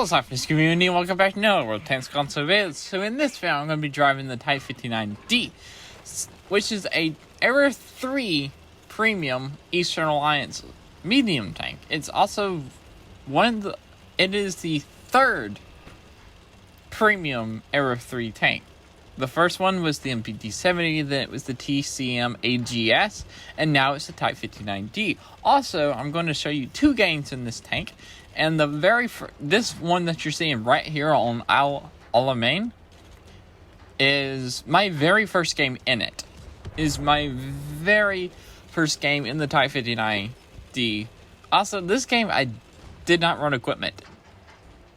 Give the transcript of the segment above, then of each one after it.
Hello SLAPAFISH community, welcome back to World Tanks Surveillance. So in this video I'm going to be driving the Type 59D, which is a Era 3 Premium Eastern Alliance medium tank. It's also it is the third premium Era 3 tank. The first one was the MPD-70, then it was the TCM AGS, and now it's the Type 59D. Also, I'm going to show you two games in this tank. And this one that you're seeing right here on awhile is my very first game in it. Is my very first game in the Type 59D. Also, this game I did not run equipment.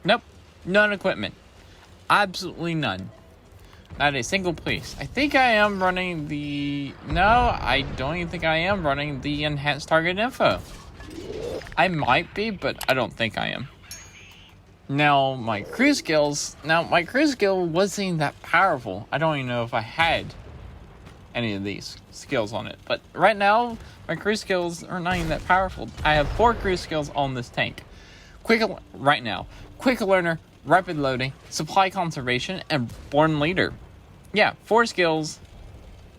Nope, none equipment. Absolutely none. Not a single piece. I think I am running No, I don't even think I am running the enhanced target info. I might be, but I don't think I am. Now, my crew skills wasn't that powerful. I don't even know if I had any of these skills on it. But right now, my crew skills are not even that powerful. I have 4 crew skills on this tank. Quick learner, rapid loading, supply conservation, and born leader. Yeah, 4 skills,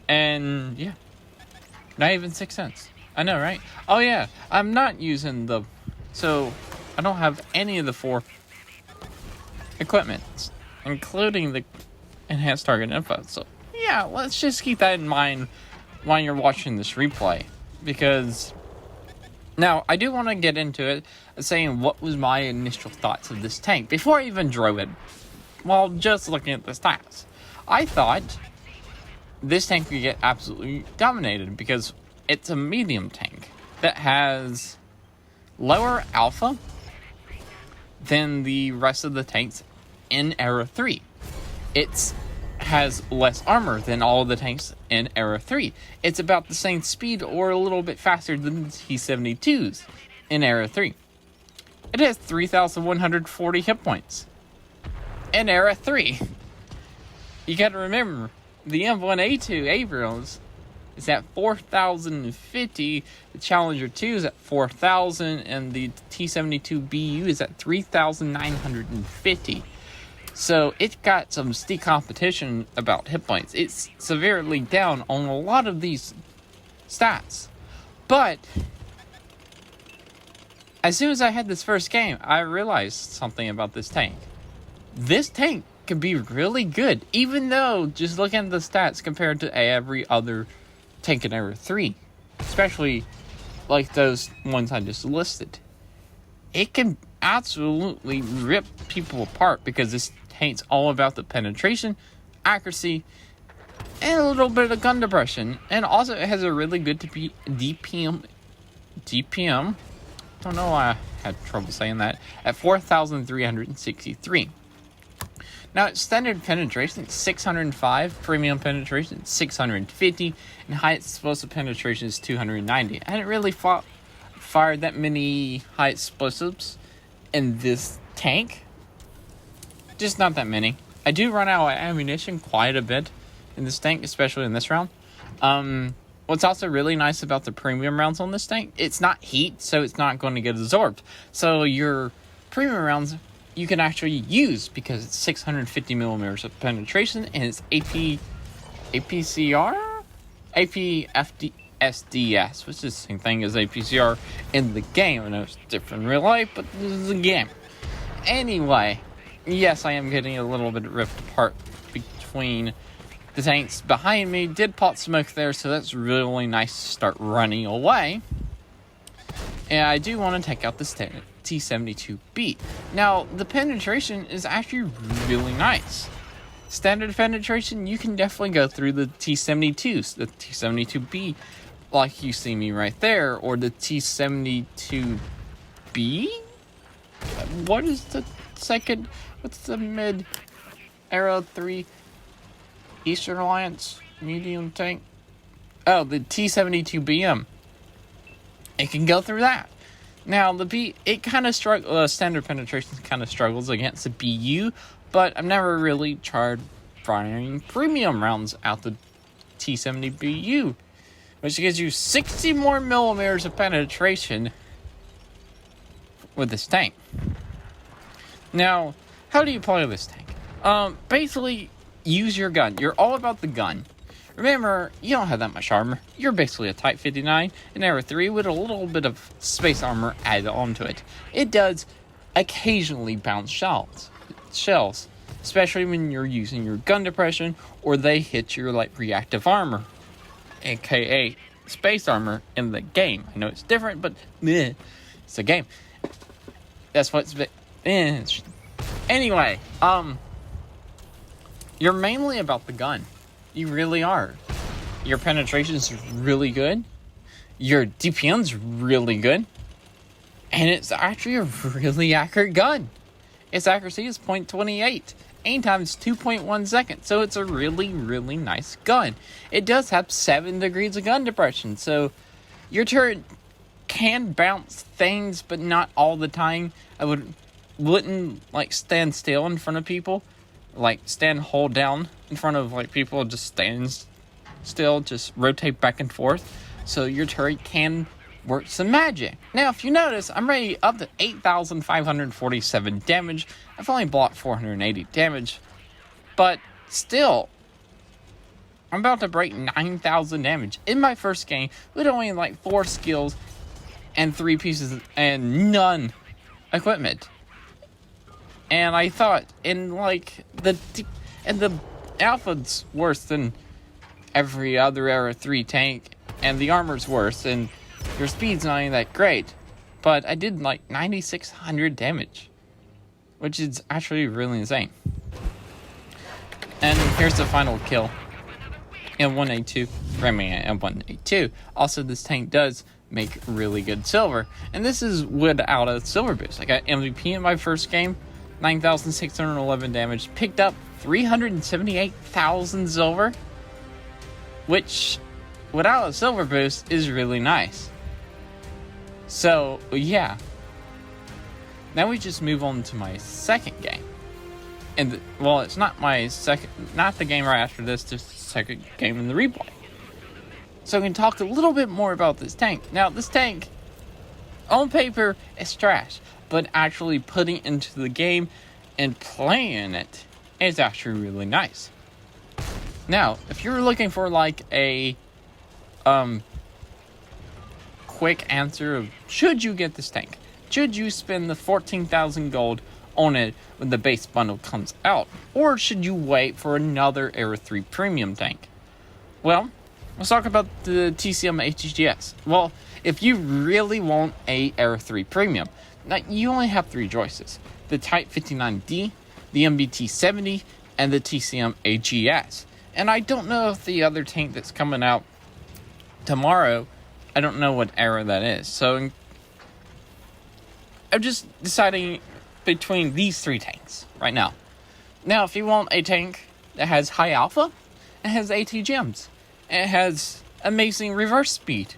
and yeah, not even 6 cents. I know, right? Oh yeah, I'm not using so I don't have any of the 4 equipments, including the enhanced target info. So yeah, let's just keep that in mind while you're watching this replay, because now I do want to get into it saying what was my initial thoughts of this tank before I even drove it. While just looking at the stats, I thought this tank could get absolutely dominated because it's a medium tank that has lower alpha than the rest of the tanks in Era 3. It has less armor than all of the tanks in Era 3. It's about the same speed or a little bit faster than the T-72s in Era 3. It has 3,140 hit points in Era 3. You gotta remember, the M1A2 Abrams is at 4,050, the Challenger 2 is at 4,000, and the T-72BU is at 3,950. So it's got some steep competition about hit points. It's severely down on a lot of these stats. But as soon as I had this first game, I realized something about this tank. This tank can be really good, even though just looking at the stats compared to every other tank in Era 3, especially like those ones I just listed, it can absolutely rip people apart because this tank's all about the penetration, accuracy, and a little bit of gun depression. And also it has a really good DPM. Don't know why I had trouble saying that, at 4,363. Now, its standard penetration is 605, premium penetration is 650, and high explosive penetration is 290. I hadn't really fired that many high explosives in this tank. Just not that many. I do run out of ammunition quite a bit in this tank, especially in this round. What's also really nice about the premium rounds on this tank, it's not heat, so it's not going to get absorbed. So your premium rounds you can actually use because it's 650 millimeters of penetration and it's APFSDS, which is the same thing as APCR in the game. I know it's different in real life, but this is a game. Anyway, yes, I am getting a little bit ripped apart between the tanks behind me. Did pot smoke there, so that's really nice to start running away. And I do want to take out this T-72B. Now, the penetration is actually really nice. Standard penetration, you can definitely go through the T-72s, the T-72B, like you see me right there, or the T-72B? What is the second? What's the mid-Era 3 Eastern Alliance medium tank? Oh, the T-72BM. It can go through that. Now, it kind of standard penetration kind of struggles against the BU, but I've never really tried firing premium rounds out the T-70BU, which gives you 60 more millimeters of penetration with this tank. Now, how do you play this tank? Basically, use your gun. You're all about the gun. Remember, you don't have that much armor. You're basically a Type 59 and Arrow 3 with a little bit of space armor added onto it. It does occasionally bounce shells, especially when you're using your gun depression or they hit your reactive armor, aka space armor in the game. I know it's different, but it's a game. That's what's anyway. You're mainly about the gun. You really are. Your penetration's really good. Your DPM's really good. And it's actually a really accurate gun. Its accuracy is 0.28. Aim time is 2.1 seconds. So it's a really, really nice gun. It does have 7 degrees of gun depression. So your turret can bounce things, but not all the time. I wouldn't stand still in front of people. Hold down in front of people, just stand still, just rotate back and forth. So your turret can work some magic. Now, if you notice, I'm already up to 8,547 damage. I've only blocked 480 damage. But still, I'm about to break 9,000 damage in my first game with only 4 skills and 3 pieces and none equipment. And I thought, the alpha's worse than every other Arrow 3 tank, and the armor's worse, and your speed's not even that great. But I did 9,600 damage, which is actually really insane. And here's the final kill. M1A2, ramming at M1A2. Also, this tank does make really good silver, and this is without a silver boost. I got MVP in my first game. 9,611 damage, picked up 378,000 silver, which without a silver boost is really nice. So yeah, now we just move on to my second game, and it's not my second, not the game right after this, just the second game in the replay. So I can talk a little bit more about this tank. Now, this tank, on paper, is trash. But actually putting it into the game and playing it is actually really nice. Now, if you're looking for a quick answer of should you get this tank, should you spend the 14,000 gold on it when the base bundle comes out, or should you wait for another Arrow 3 premium tank? Well, let's talk about the TCM HGS. Well, if you really want a Arrow 3 premium, now, you only have 3 choices: the Type 59D, the MBT-70, and the TCM AGS. And I don't know if the other tank that's coming out tomorrow, I don't know what era that is. So I'm just deciding between these 3 tanks right now. Now, if you want a tank that has high alpha, it has AT gems, it has amazing reverse speed,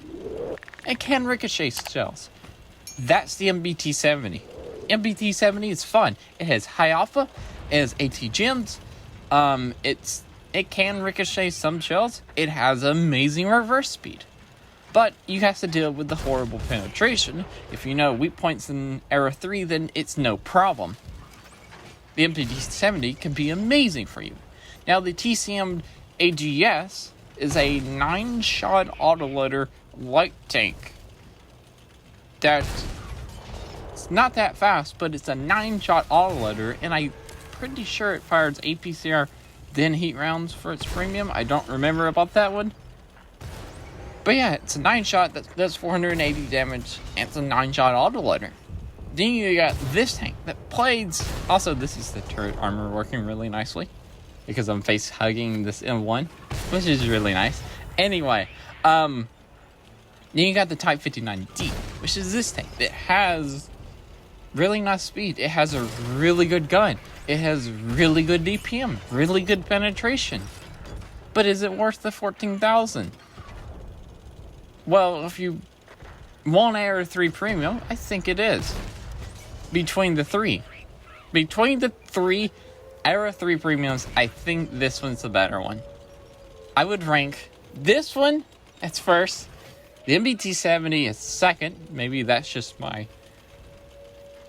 it can ricochet shells, that's the MBT-70. MBT-70 is fun. It has high alpha, it has AT gems, it can ricochet some shells, it has amazing reverse speed. But you have to deal with the horrible penetration. If you know weak points in Arrow 3, then it's no problem. The MBT-70 can be amazing for you. Now, the TCM AGS is a 9-shot autoloader light tank. It's not that fast, but it's a 9-shot autoloader, and I'm pretty sure it fires APCR then heat rounds for its premium. I don't remember about that one. But yeah, it's a 9-shot that does 480 damage, and it's a 9-shot autoloader. Then you got this tank that plays. Also, this is the turret armor working really nicely, because I'm face hugging this M1, which is really nice. Anyway, then you got the Type 59D, which is this tank. It has really nice speed. It has a really good gun. It has really good DPM, really good penetration. But is it worth the 14,000? Well, if you want Arrow 3 Premium, I think it is. Between the 3 Arrow 3 Premiums, I think this one's the better one. I would rank this one as first, the MBT-70 as second. Maybe that's just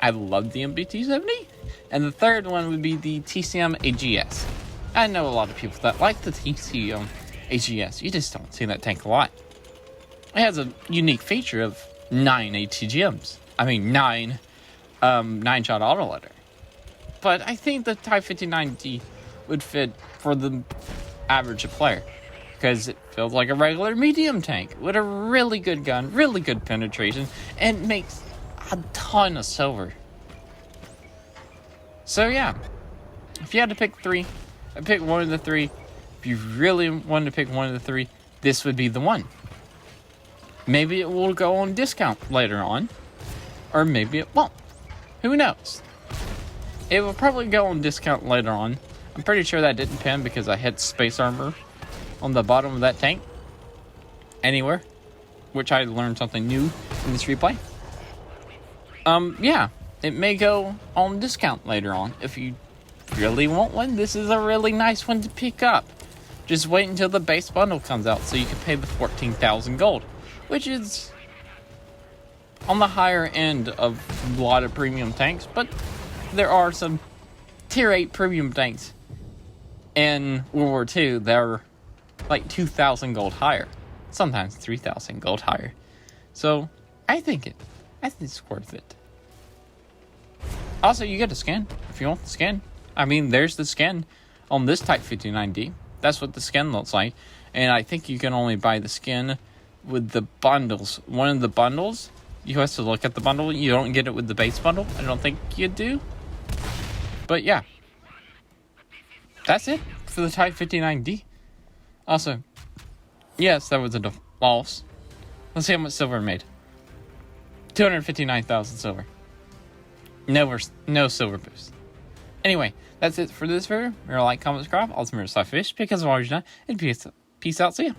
I love the MBT-70. And the third one would be the TCM AGS. I know a lot of people that like the TCM AGS. You just don't see that tank a lot. It has a unique feature of 9 ATGMs. I mean, 9 9-shot autoloader. But I think the Type 59D would fit for the average player, because it feels like a regular medium tank with a really good gun, really good penetration, and makes a ton of silver. So yeah, if you had to pick three, I'd pick one of the three. If you really wanted to pick one of the three, this would be the one. Maybe it will go on discount later on, or maybe it won't. Who knows? It will probably go on discount later on. I'm pretty sure that didn't pin because I hit space armor on the bottom of that tank. Anywhere. Which I learned something new in this replay. Yeah. It may go on discount later on. If you really want one, this is a really nice one to pick up. Just wait until the base bundle comes out so you can pay the 14,000 gold. Which is on the higher end of a lot of premium tanks. But there are some tier 8 premium tanks in World War II that are like 2,000 gold higher. Sometimes 3,000 gold higher. So, I think it's worth it. Also, you get a skin if you want the skin. I mean, there's the skin on this Type 59D. That's what the skin looks like. And I think you can only buy the skin with the bundles. One of the bundles, you have to look at the bundle. You don't get it with the base bundle. I don't think you do. But yeah. That's it for the Type 59D. Also, yes, that was a loss. Let's see how much silver it made. 259,000 silver. No silver boost. Anyway, that's it for this video. Remember to like, comment, subscribe. Also, remember SLAPAFISH, because of all you've done. And peace out. See ya.